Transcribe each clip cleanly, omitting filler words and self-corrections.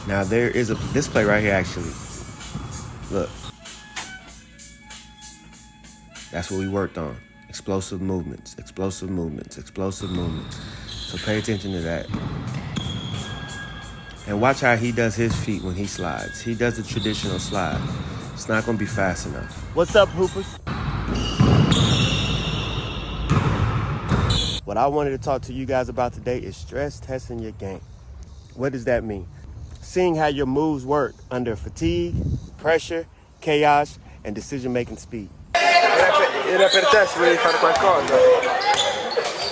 Now there is this play right here actually. Look. That's what we worked on. Explosive movements, explosive movements, explosive movements. So pay attention to that. And watch how he does his feet when he slides. He does the traditional slide. It's not going to be fast enough. What's up, Hoopers? What I wanted to talk to you guys about today is stress testing your game. What does that mean? Seeing how your moves work under fatigue, pressure, chaos, and decision-making speed. Era per te se volevi fare qualcosa.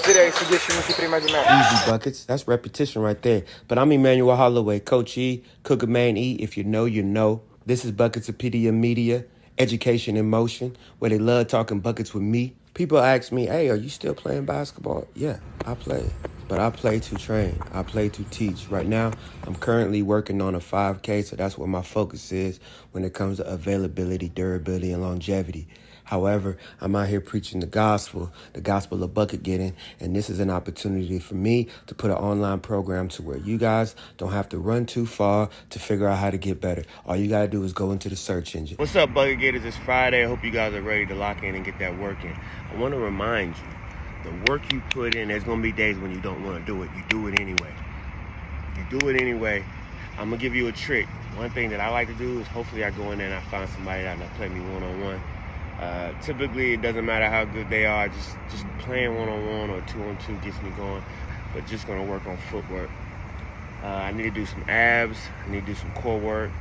Direi su 10 minuti prima di me. Easy buckets. That's repetition right there. But I'm Emmanuel Holloway, Coach E, Cooker Man E. If you know, you know. This is Bucketsapedia Media, education in motion, where they love talking buckets with me. People ask me, hey, are you still playing basketball? Yeah, I play. But I play to train. I play to teach. Right now, I'm currently working on a 5K, so that's where my focus is when it comes to availability, durability, and longevity. However, I'm out here preaching the gospel of bucket getting, and this is an opportunity for me to put an online program to where you guys don't have to run too far to figure out how to get better. All you got to do is go into the search engine. What's up, Bucket Gators? It's Friday. I hope you guys are ready to lock in and get that work in. I want to remind you, the work you put in, there's going to be days when you don't want to do it. You do it anyway. You do it anyway. I'm going to give you a trick. One thing that I like to do is hopefully I go in there and I find somebody that will play me one-on-one. Typically, it doesn't matter how good they are. Just playing one-on-one or two-on-two gets me going. But just going to work on footwork. I need to do some abs. I need to do some core work.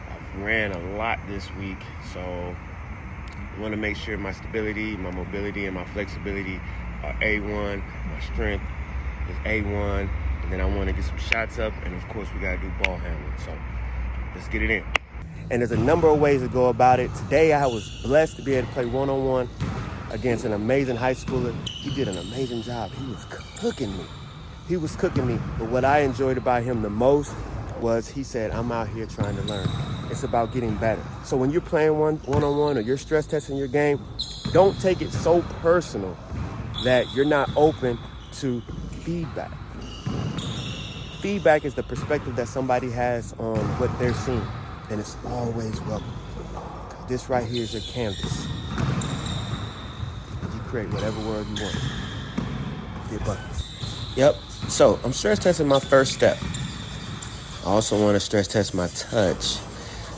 I've ran a lot this week, so I want to make sure my stability, my mobility, and my flexibility are A1. My strength is A1. And then I want to get some shots up. And, of course, we got to do ball handling. So let's get it in. And there's a number of ways to go about it. Today, I was blessed to be able to play one-on-one against an amazing high schooler. He did an amazing job. He was cooking me. But what I enjoyed about him the most was he said, I'm out here trying to learn. It's about getting better. So when you're playing one-on-one or you're stress testing your game, don't take it so personal that you're not open to feedback. Feedback is the perspective that somebody has on what they're seeing. And it's always welcome. This right here is your canvas. You create whatever world you want. Get buckets. Yep. So I'm stress testing my first step. I also want to stress test my touch.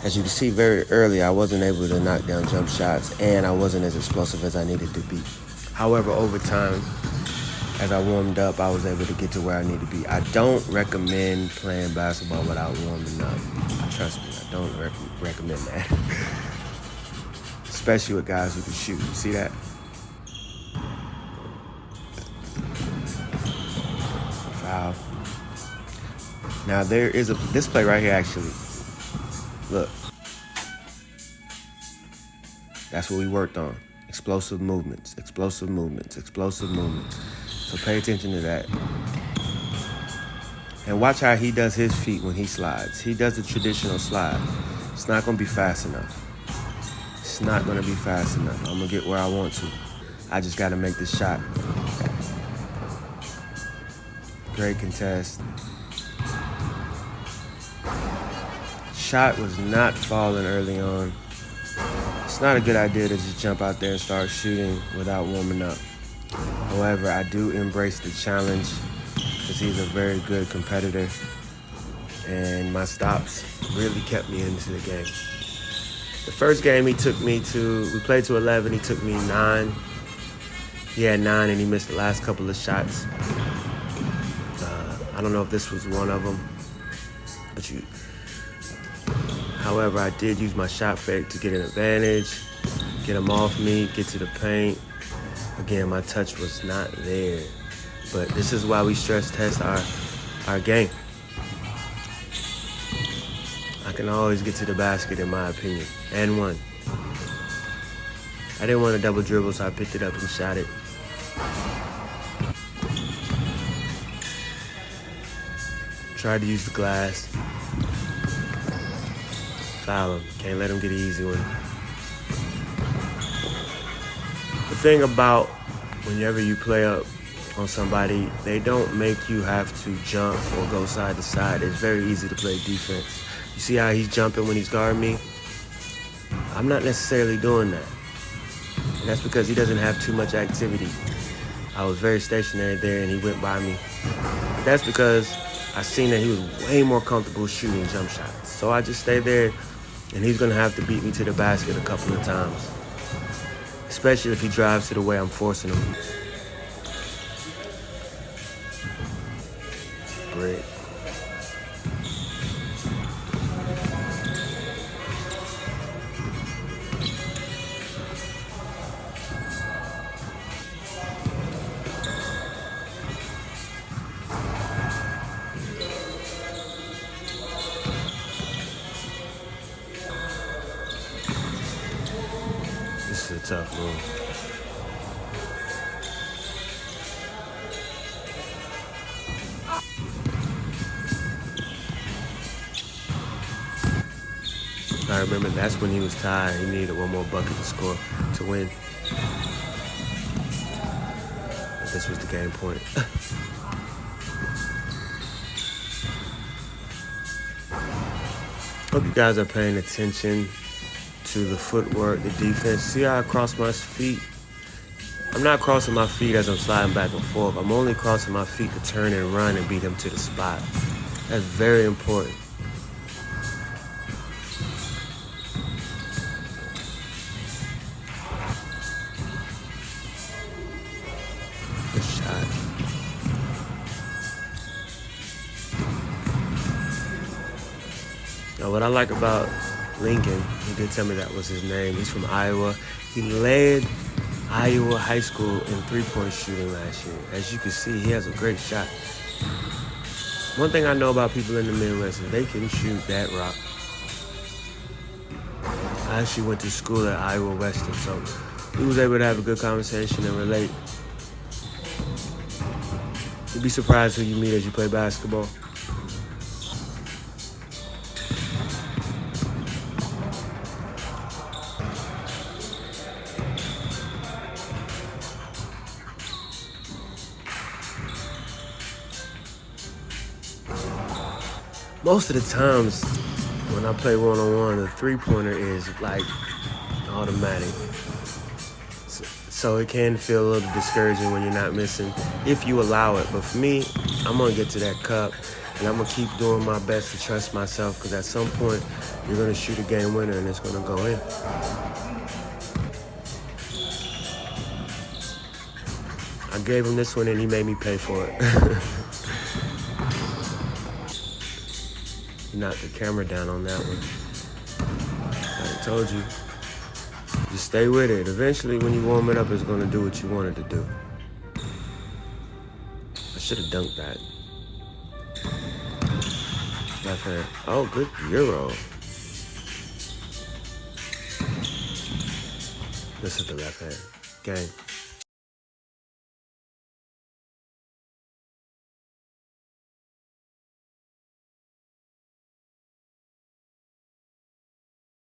As you can see very early, I wasn't able to knock down jump shots and I wasn't as explosive as I needed to be. However, over time, as I warmed up, I was able to get to where I need to be. I don't recommend playing basketball without warming up. Trust me, I don't recommend that. Especially with guys who can shoot. You see that? Foul. Now there is this play right here actually. Look. That's what we worked on. Explosive movements, explosive movements, explosive movements. So pay attention to that. And watch how he does his feet when he slides. He does the traditional slide. It's not going to be fast enough. It's not going to be fast enough. I'm going to get where I want to. I just got to make this shot. Great contest. Shot was not falling early on. It's not a good idea to just jump out there and start shooting without warming up. However, I do embrace the challenge because he's a very good competitor. And my stops really kept me into the game. The first game we played to 11, he took me 9. He had 9 and he missed the last couple of shots. I don't know if this was one of them, however, I did use my shot fake to get an advantage, get him off me, get to the paint. Again, my touch was not there, but this is why we stress test our game. I can always get to the basket, in my opinion, and one. I didn't want to double dribble, so I picked it up and shot it. Tried to use the glass. Foul him. Can't let him get an easy one. The thing about whenever you play up on somebody, they don't make you have to jump or go side to side. It's very easy to play defense. You see how he's jumping when he's guarding me? I'm not necessarily doing that. And that's because he doesn't have too much activity. I was very stationary there and he went by me. But that's because I seen that he was way more comfortable shooting jump shots. So I just stayed there, and he's gonna have to beat me to the basket a couple of times. Especially if he drives to the way I'm forcing him. Brick. This is a tough move. I remember that's when he was tied. He needed one more bucket to score to win. But this was the game point. Hope you guys are paying attention to the footwork, the defense. See how I cross my feet? I'm not crossing my feet as I'm sliding back and forth. I'm only crossing my feet to turn and run and beat him to the spot. That's very important. Good shot. Now, what I like about Lincoln, he did tell me that was his name. He's from Iowa. He led Iowa High School in three-point shooting last year. As you can see, he has a great shot. One thing I know about people in the Midwest is they can shoot that rock. I actually went to school at Iowa Western, so he was able to have a good conversation and relate. You'd be surprised who you meet as you play basketball. Most of the times when I play one-on-one, the three-pointer is like automatic. So it can feel a little discouraging when you're not missing if you allow it. But for me, I'm going to get to that cup, and I'm going to keep doing my best to trust myself, because at some point, you're going to shoot a game winner, and it's going to go in. I gave him this one, and he made me pay for it. Knocked the camera down on that one. Like I told you, just stay with it. Eventually, when you warm it up, it's going to do what you want it to do. I should have dunked that. Left hand. Oh, good Euro. This is the left hand. Game.